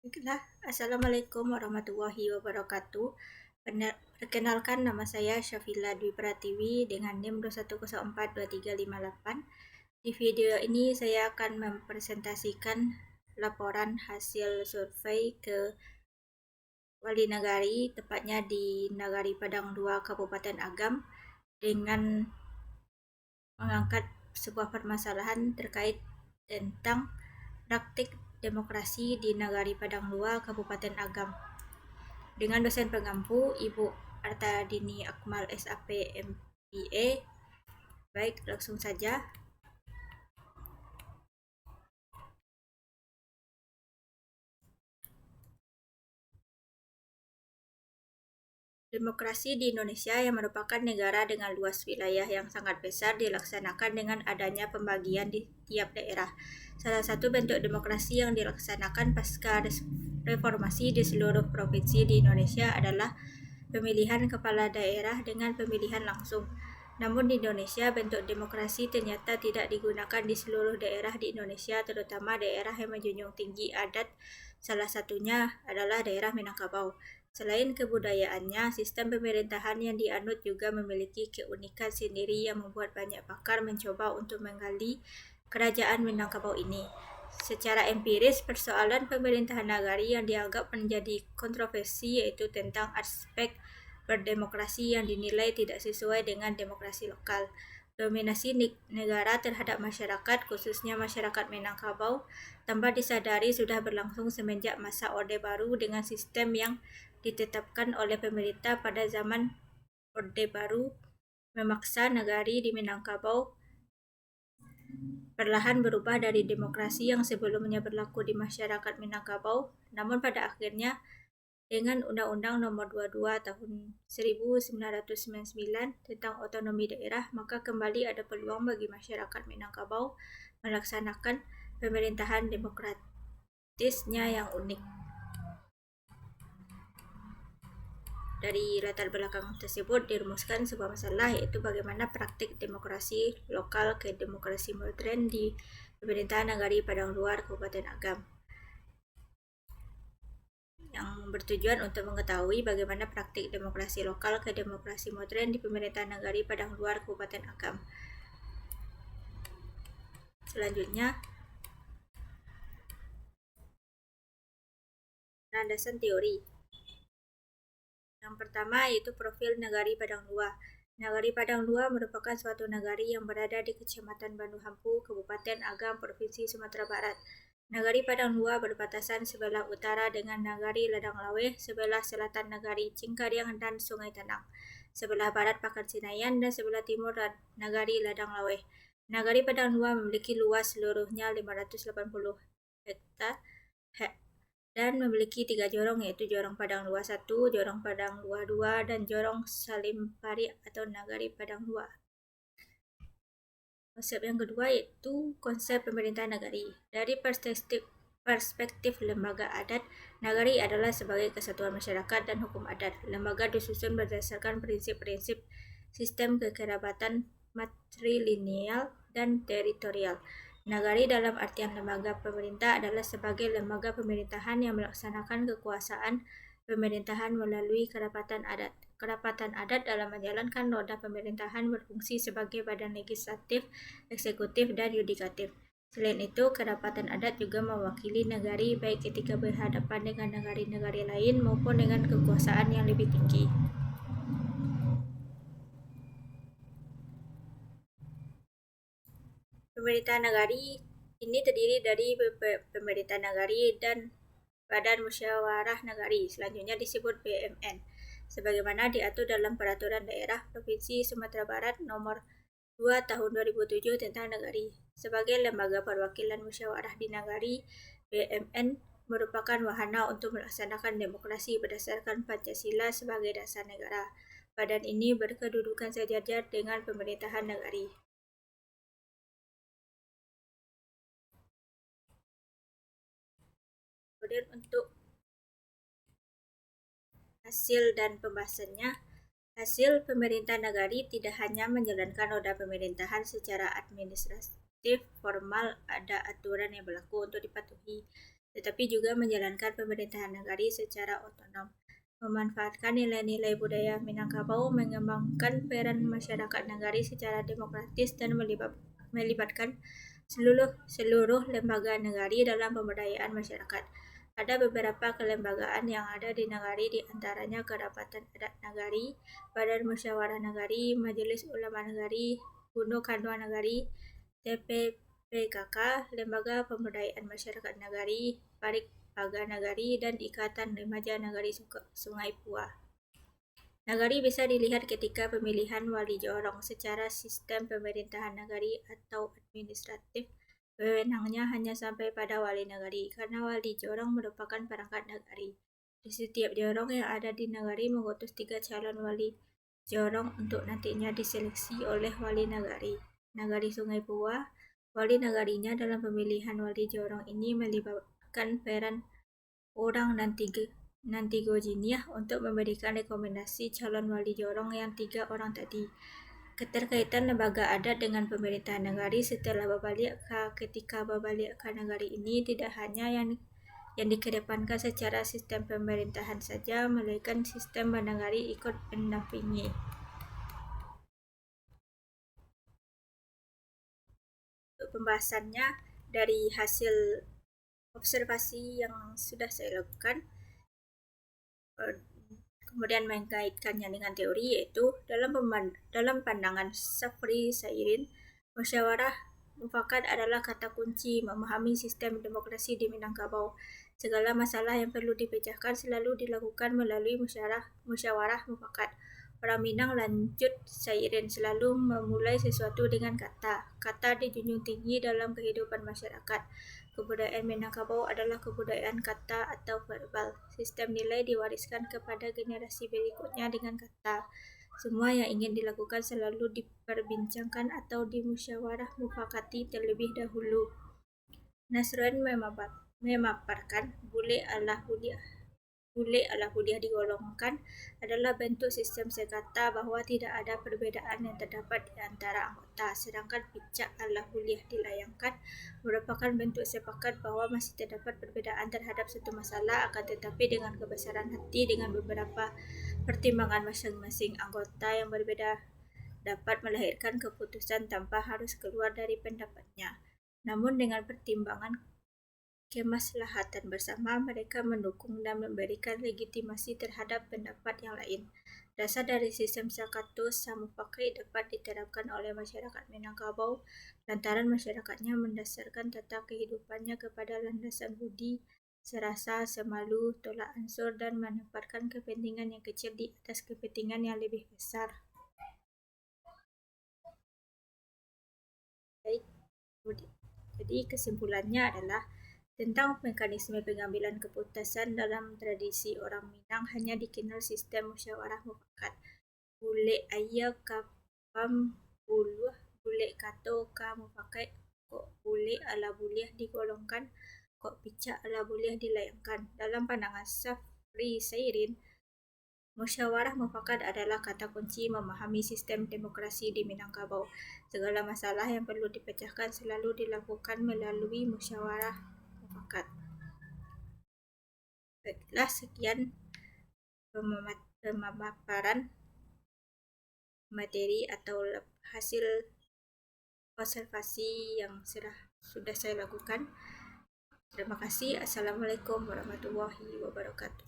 Baiklah, Assalamualaikum warahmatullahi wabarakatuh. Perkenalkan, nama saya Syafila Dwi Pratiwi dengan NIM 2104238. Di video ini saya akan mempresentasikan laporan hasil survei ke Wali Nagari, tepatnya di Nagari Padang 2 Kabupaten Agam, dengan mengangkat sebuah permasalahan terkait tentang praktik demokrasi di Nagari Padang 2 Kabupaten Agam. Dengan dosen pengampu Ibu Artadini Akmal SAP MPA. Baik, langsung saja. Demokrasi di Indonesia yang merupakan negara dengan luas wilayah yang sangat besar dilaksanakan dengan adanya pembagian di tiap daerah. Salah satu bentuk demokrasi yang dilaksanakan pasca reformasi di seluruh provinsi di Indonesia adalah pemilihan kepala daerah dengan pemilihan langsung. Namun di Indonesia, bentuk demokrasi ternyata tidak digunakan di seluruh daerah di Indonesia, terutama daerah yang menjunjung tinggi adat. Salah satunya adalah daerah Minangkabau. Selain kebudayaannya, sistem pemerintahan yang dianut juga memiliki keunikan sendiri yang membuat banyak pakar mencoba untuk menggali kerajaan Minangkabau ini. Secara empiris, persoalan pemerintahan nagari yang dianggap menjadi kontroversi yaitu tentang aspek berdemokrasi yang dinilai tidak sesuai dengan demokrasi lokal. Dominasi negara terhadap masyarakat, khususnya masyarakat Minangkabau, tanpa disadari sudah berlangsung semenjak masa Orde Baru dengan sistem yang ditetapkan oleh pemerintah pada zaman Orde Baru memaksa nagari di Minangkabau perlahan berubah dari demokrasi yang sebelumnya berlaku di masyarakat Minangkabau, namun pada akhirnya dengan Undang-Undang Nomor 22 Tahun 1999 tentang otonomi daerah, maka kembali ada peluang bagi masyarakat Minangkabau melaksanakan pemerintahan demokratisnya yang unik. Dari latar belakang tersebut dirumuskan sebuah masalah, yaitu bagaimana praktik demokrasi lokal ke demokrasi modern di pemerintahan Nagari Padang Luar Kabupaten Agam, yang bertujuan untuk mengetahui bagaimana praktik demokrasi lokal ke demokrasi modern di pemerintahan Nagari Padang Luar Kabupaten Agam. Selanjutnya, landasan teori. Yang pertama yaitu profil Nagari Padang Luar. Nagari Padang Luar merupakan suatu nagari yang berada di Kecamatan Bandu Hampu, Kabupaten Agam, Provinsi Sumatera Barat. Nagari Padang Luar berbatasan sebelah utara dengan Nagari Ladang Laweh, sebelah selatan Nagari Cingkariang dan Sungai Tanang, sebelah barat Pakan Sinayan, dan sebelah timur Nagari Ladang Laweh. Nagari Padang Luar memiliki luas seluruhnya 580 hektar dan memiliki 3 jorong, yaitu Jorong Padang Luar 1, Jorong Padang Luar 2, dan Jorong Salimpari atau Nagari Padang Luar. Konsep yang kedua yaitu konsep pemerintahan nagari. Dari perspektif lembaga adat, nagari adalah sebagai kesatuan masyarakat dan hukum adat. Lembaga disusun berdasarkan prinsip-prinsip sistem kekerabatan matrilineal dan teritorial. Nagari dalam artian lembaga pemerintah adalah sebagai lembaga pemerintahan yang melaksanakan kekuasaan pemerintahan melalui kerapatan adat. Kerapatan adat dalam menjalankan roda pemerintahan berfungsi sebagai badan legislatif, eksekutif, dan yudikatif. Selain itu, kerapatan adat juga mewakili nagari baik ketika berhadapan dengan nagari-nagari lain maupun dengan kekuasaan yang lebih tinggi. Pemerintah nagari ini terdiri dari pemerintah nagari dan Badan Musyawarah Nagari, selanjutnya disebut BMN, sebagaimana diatur dalam Peraturan Daerah Provinsi Sumatera Barat Nomor 2 Tahun 2007 tentang Nagari. Sebagai lembaga perwakilan musyawarah di Nagari, BMN merupakan wahana untuk melaksanakan demokrasi berdasarkan Pancasila sebagai dasar negara. Badan ini berkedudukan sejajar dengan pemerintahan nagari. Kemudian untuk hasil dan pembahasannya, hasil pemerintah nagari tidak hanya menjalankan roda pemerintahan secara administratif formal, ada aturan yang berlaku untuk dipatuhi, tetapi juga menjalankan pemerintahan negari secara otonom. Memanfaatkan nilai-nilai budaya Minangkabau, mengembangkan peran masyarakat negari secara demokratis dan melibatkan seluruh lembaga negari dalam pemberdayaan masyarakat. Ada beberapa kelembagaan yang ada di negari, di antaranya Kedapatan Adat Negari, Badan Musyawarah Negari, Majelis Ulama Negari, Gunung Kandua Negari, TPPKK, Lembaga Pemberdayaan Masyarakat Negari, Paga Negari, dan Ikatan Remaja Negari Sungai Pua. Nagari bisa dilihat ketika pemilihan wali jorong. Secara sistem pemerintahan nagari atau administratif, wewenangnya hanya sampai pada wali nagari, karena wali jorong merupakan perangkat nagari. Di setiap jorong yang ada di nagari mengutus 3 calon wali jorong untuk nantinya diseleksi oleh wali nagari. Nagari Sungai Pua, wali nagarinya dalam pemilihan wali jorong ini melibatkan peran orang nanti gojiniah untuk memberikan rekomendasi calon wali jorong yang 3 orang tadi. Keterkaitan lembaga adat dengan pemerintahan negari setelah babalik ketika babalik negari ini tidak hanya yang dikedepankan secara sistem pemerintahan saja, melainkan sistem bernegari ikut mendampingi. Untuk pembahasannya, dari hasil observasi yang sudah saya lakukan, kemudian mengaitkannya dengan teori, yaitu dalam pandangan Safri Sairin, musyawarah mufakat adalah kata kunci memahami sistem demokrasi di Minangkabau. Segala masalah yang perlu dipecahkan selalu dilakukan melalui musyawarah mufakat. Orang Minang, lanjut Sairin, selalu memulai sesuatu dengan kata. Kata dijunjung tinggi dalam kehidupan masyarakat. Kebudayaan Minangkabau adalah kebudayaan kata atau verbal. Sistem nilai diwariskan kepada generasi berikutnya dengan kata. Semua yang ingin dilakukan selalu diperbincangkan atau dimusyawarah mufakati terlebih dahulu. Nasrun memaparkan bule ala buliah digolongkan adalah bentuk sistem sekata bahwa tidak ada perbedaan yang terdapat di antara anggota, sedangkan picak ala buliah dilayangkan merupakan bentuk sepakat bahwa masih terdapat perbedaan terhadap satu masalah, akan tetapi dengan kebesaran hati dengan beberapa pertimbangan masing-masing anggota yang berbeda dapat melahirkan keputusan tanpa harus keluar dari pendapatnya. Namun dengan pertimbangan kemaslahatan bersama, mereka mendukung dan memberikan legitimasi terhadap pendapat yang lain. Dasar dari sistem Sakato Samupakai dapat diterapkan oleh masyarakat Minangkabau lantaran masyarakatnya mendasarkan tata kehidupannya kepada landasan budi, serasa, semalu, tolak ansur, dan menempatkan kepentingan yang kecil di atas kepentingan yang lebih besar. Baik, jadi kesimpulannya adalah tentang mekanisme pengambilan keputusan dalam tradisi orang Minang hanya dikenal sistem musyawarah mufakat. Bule ayah kapam buluh, bule kato ka mufakat, kok bule ala buliah digolongkan, kok picak ala buliah dilayangkan. Dalam pandangan Safri Sairin, musyawarah mufakat adalah kata kunci memahami sistem demokrasi di Minangkabau. Segala masalah yang perlu dipecahkan selalu dilakukan melalui musyawarah mufakat. Baiklah, sekian pemaparan materi atau hasil observasi yang sudah saya lakukan. Terima kasih. Assalamualaikum warahmatullahi wabarakatuh.